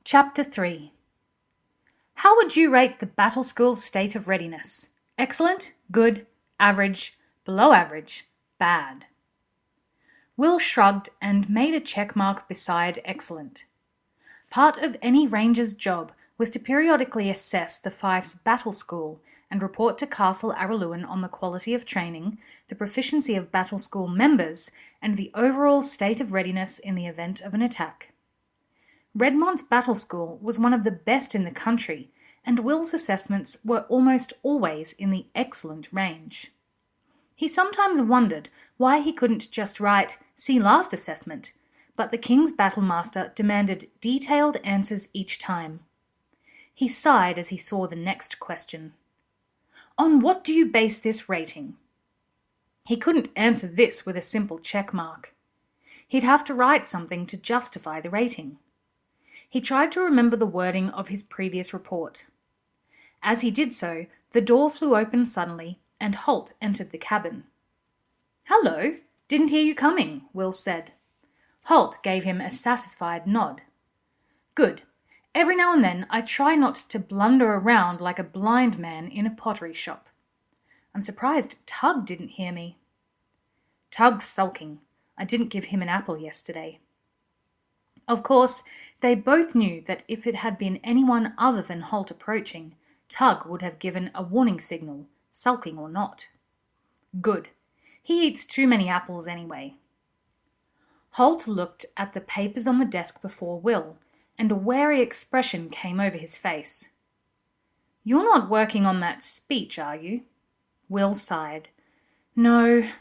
Chapter 3. How would you rate the battle school's state of readiness? Excellent, good, average, below average, bad. Will shrugged and made a check mark beside excellent. Part of any ranger's job was to periodically assess the Fife's battle school and report to Castle Araluen on the quality of training, the proficiency of battle school members, and the overall state of readiness in the event of an attack. Redmont's battle school was one of the best in the country, and Will's assessments were almost always in the excellent range. He sometimes wondered why he couldn't just write, "See last assessment," but the King's battlemaster demanded detailed answers each time. He sighed as he saw the next question. "On what do you base this rating?" He couldn't answer this with a simple check mark. He'd have to write something to justify the rating. He tried to remember the wording of his previous report. As he did so, the door flew open suddenly, and Halt entered the cabin. "Hello, didn't hear you coming," Will said. Halt gave him a satisfied nod. "Good. Every now and then I try not to blunder around like a blind man in a pottery shop. I'm surprised Tug didn't hear me." "Tug's sulking. I didn't give him an apple yesterday." Of course, they both knew that if it had been anyone other than Halt approaching, Tug would have given a warning signal, sulking or not. Good. He eats too many apples anyway. Halt looked at the papers on the desk before Will, and a wary expression came over his face. "You're not working on that speech, are you?" Will sighed. "No,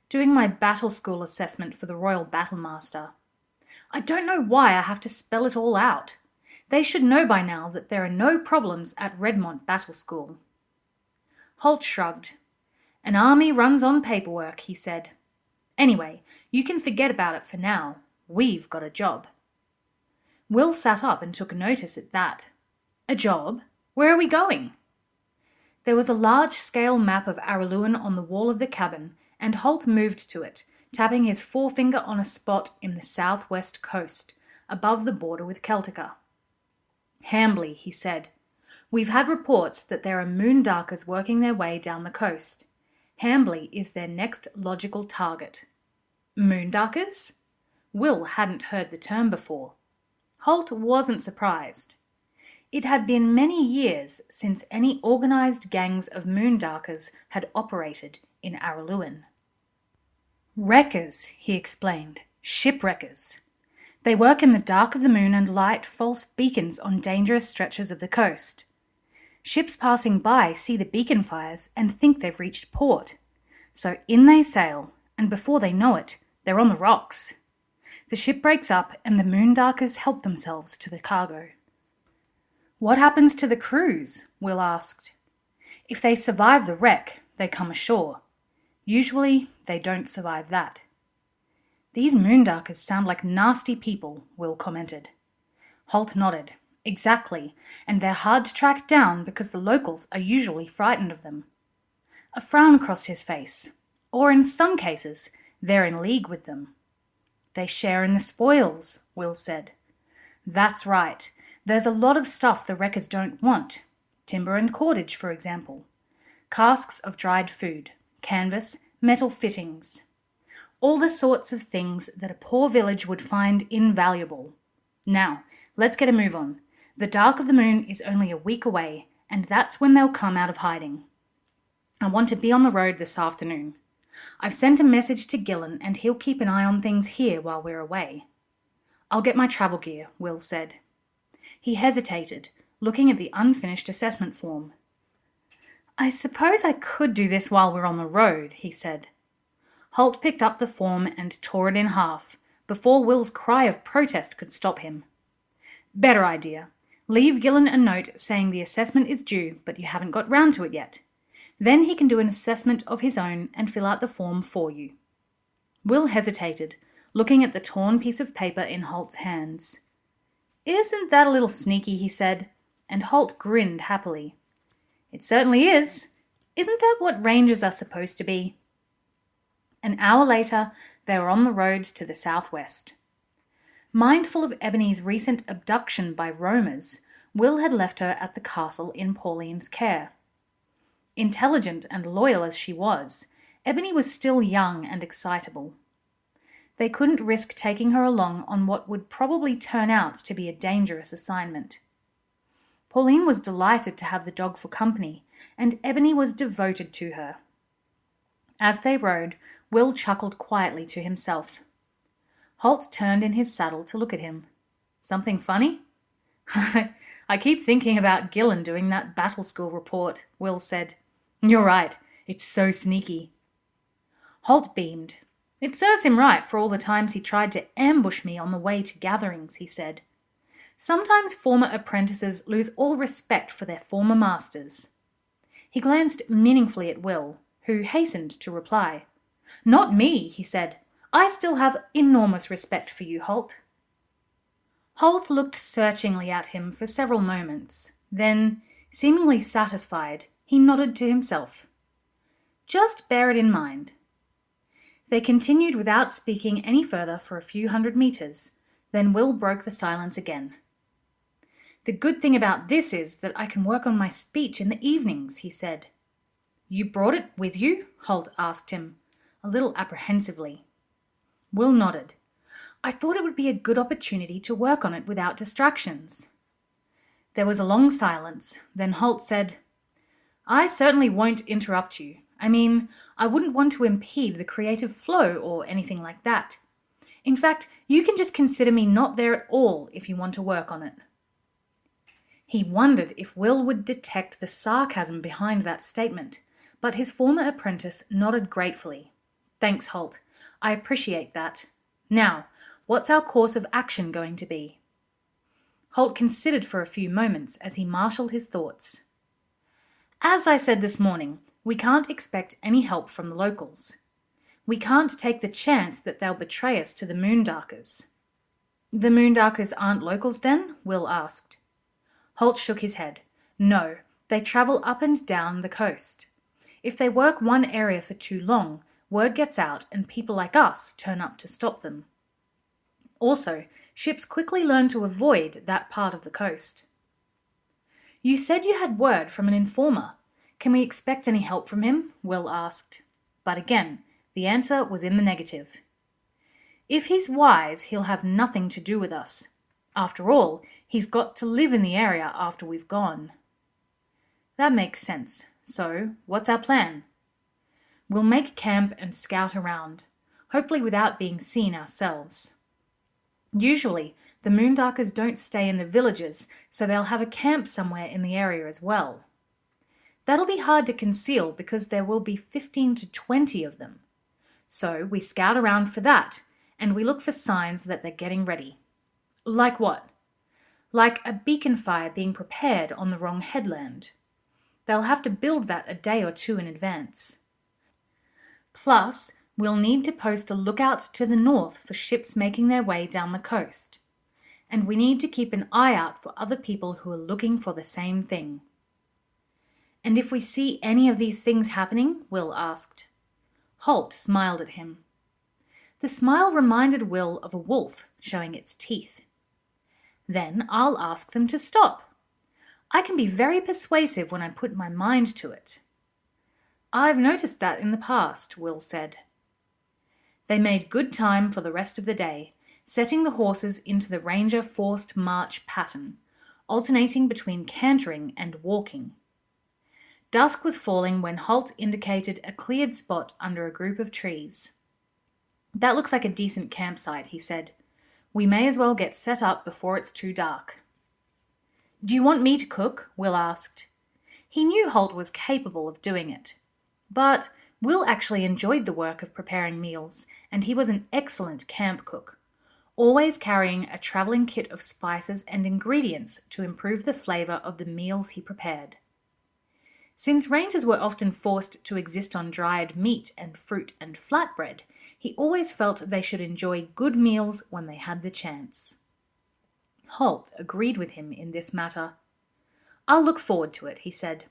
doing my battle school assessment for the Royal Battlemaster. I don't know why I have to spell it all out. They should know by now that there are no problems at Redmont Battle School." Halt shrugged. "An army runs on paperwork," he said. "Anyway, you can forget about it for now. We've got a job." Will sat up and took notice at that. "A job? Where are we going?" There was a large-scale map of Araluen on the wall of the cabin, and Halt moved to it, tapping his forefinger on a spot in the southwest coast, above the border with Celtica. "Hamily," he said. "We've had reports that there are moondarkers working their way down the coast. Hamily is their next logical target." Moondarkers? Will hadn't heard the term before. Halt wasn't surprised. It had been many years since any organised gangs of moondarkers had operated in Araluen. "Wreckers," he explained. "Shipwreckers. They work in the dark of the moon and light false beacons on dangerous stretches of the coast. Ships passing by see the beacon fires and think they've reached port. So in they sail, and before they know it, they're on the rocks. The ship breaks up and the moondarkers help themselves to the cargo." "What happens to the crews?" Will asked. "If they survive the wreck, they come ashore. Usually, they don't survive that." "These moondarkers sound like nasty people," Will commented. Halt nodded. "Exactly, and they're hard to track down because the locals are usually frightened of them." A frown crossed his face. "Or in some cases, they're in league with them." "They share in the spoils," Will said. "That's right. There's a lot of stuff the wreckers don't want. Timber and cordage, for example. Casks of dried food, canvas, metal fittings. All the sorts of things that a poor village would find invaluable. Now, let's get a move on. The dark of the moon is only a week away, and that's when they'll come out of hiding. I want to be on the road this afternoon. I've sent a message to Gillen, and he'll keep an eye on things here while we're away." "I'll get my travel gear," Will said. He hesitated, looking at the unfinished assessment form. "I suppose I could do this while we're on the road," he said. Halt picked up the form and tore it in half, before Will's cry of protest could stop him. "Better idea. Leave Gillen a note saying the assessment is due, but you haven't got round to it yet. Then he can do an assessment of his own and fill out the form for you." Will hesitated, looking at the torn piece of paper in Halt's hands. "Isn't that a little sneaky?" he said, and Halt grinned happily. "It certainly is. Isn't that what rangers are supposed to be?" An hour later, they were on the road to the southwest. Mindful of Ebony's recent abduction by roamers, Will had left her at the castle in Pauline's care. Intelligent and loyal as she was, Ebony was still young and excitable. They couldn't risk taking her along on what would probably turn out to be a dangerous assignment. Pauline was delighted to have the dog for company, and Ebony was devoted to her. As they rode, Will chuckled quietly to himself. Halt turned in his saddle to look at him. "Something funny?" "I keep thinking about Gillen doing that battle school report," Will said. "You're right, it's so sneaky." Halt beamed. "It serves him right for all the times he tried to ambush me on the way to gatherings," he said. "Sometimes former apprentices lose all respect for their former masters." He glanced meaningfully at Will, who hastened to reply. "Not me," he said. "I still have enormous respect for you, Halt." Halt looked searchingly at him for several moments. Then, seemingly satisfied, he nodded to himself. "Just bear it in mind." They continued without speaking any further for a few hundred meters. Then Will broke the silence again. "The good thing about this is that I can work on my speech in the evenings," he said. "You brought it with you?" Halt asked him, a little apprehensively. Will nodded. "I thought it would be a good opportunity to work on it without distractions." There was a long silence. Then Halt said, "I certainly won't interrupt you. I wouldn't want to impede the creative flow or anything like that. In fact, you can just consider me not there at all if you want to work on it." He wondered if Will would detect the sarcasm behind that statement, but his former apprentice nodded gratefully. "Thanks, Halt. I appreciate that. Now, what's our course of action going to be?" Halt considered for a few moments as he marshalled his thoughts. "As I said this morning, we can't expect any help from the locals. We can't take the chance that they'll betray us to the Moondarkers." "The Moondarkers aren't locals then?" Will asked. Halt shook his head. "No, they travel up and down the coast. If they work one area for too long, word gets out and people like us turn up to stop them. Also, ships quickly learn to avoid that part of the coast." "You said you had word from an informer. Can we expect any help from him?" Will asked. But again, the answer was in the negative. "If he's wise, he'll have nothing to do with us. After all, he's got to live in the area after we've gone." "That makes sense. So, what's our plan?" "We'll make camp and scout around, hopefully without being seen ourselves. Usually, the Moondarkers don't stay in the villages, so they'll have a camp somewhere in the area as well. That'll be hard to conceal because there will be 15 to 20 of them. So we scout around for that, and we look for signs that they're getting ready." "Like what?" "Like a beacon fire being prepared on the wrong headland. They'll have to build that a day or two in advance. Plus, we'll need to post a lookout to the north for ships making their way down the coast. And we need to keep an eye out for other people who are looking for the same thing." "And if we see any of these things happening?" Will asked. Halt smiled at him. The smile reminded Will of a wolf showing its teeth. "Then I'll ask them to stop. I can be very persuasive when I put my mind to it." "I've noticed that in the past," Will said. They made good time for the rest of the day, setting the horses into the ranger forced march pattern, alternating between cantering and walking. Dusk was falling when Halt indicated a cleared spot under a group of trees. "That looks like a decent campsite," he said. "We may as well get set up before it's too dark." "Do you want me to cook?" Will asked. He knew Halt was capable of doing it. But Will actually enjoyed the work of preparing meals, and he was an excellent camp cook, always carrying a travelling kit of spices and ingredients to improve the flavour of the meals he prepared. Since rangers were often forced to exist on dried meat and fruit and flatbread, he always felt they should enjoy good meals when they had the chance. Halt agreed with him in this matter. "I'll look forward to it," he said.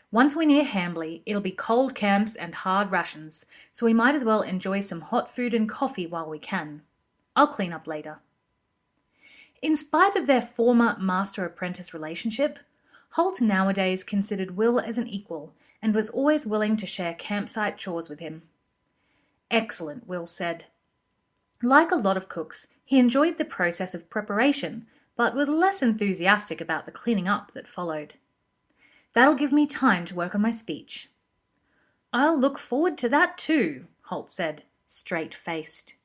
"Once we're near Hamily, it'll be cold camps and hard rations, so we might as well enjoy some hot food and coffee while we can. I'll clean up later." In spite of their former master-apprentice relationship, Halt nowadays considered Will as an equal and was always willing to share campsite chores with him. "Excellent," Will said. Like a lot of cooks, he enjoyed the process of preparation, but was less enthusiastic about the cleaning up that followed. "That'll give me time to work on my speech." "I'll look forward to that too," Halt said, straight-faced.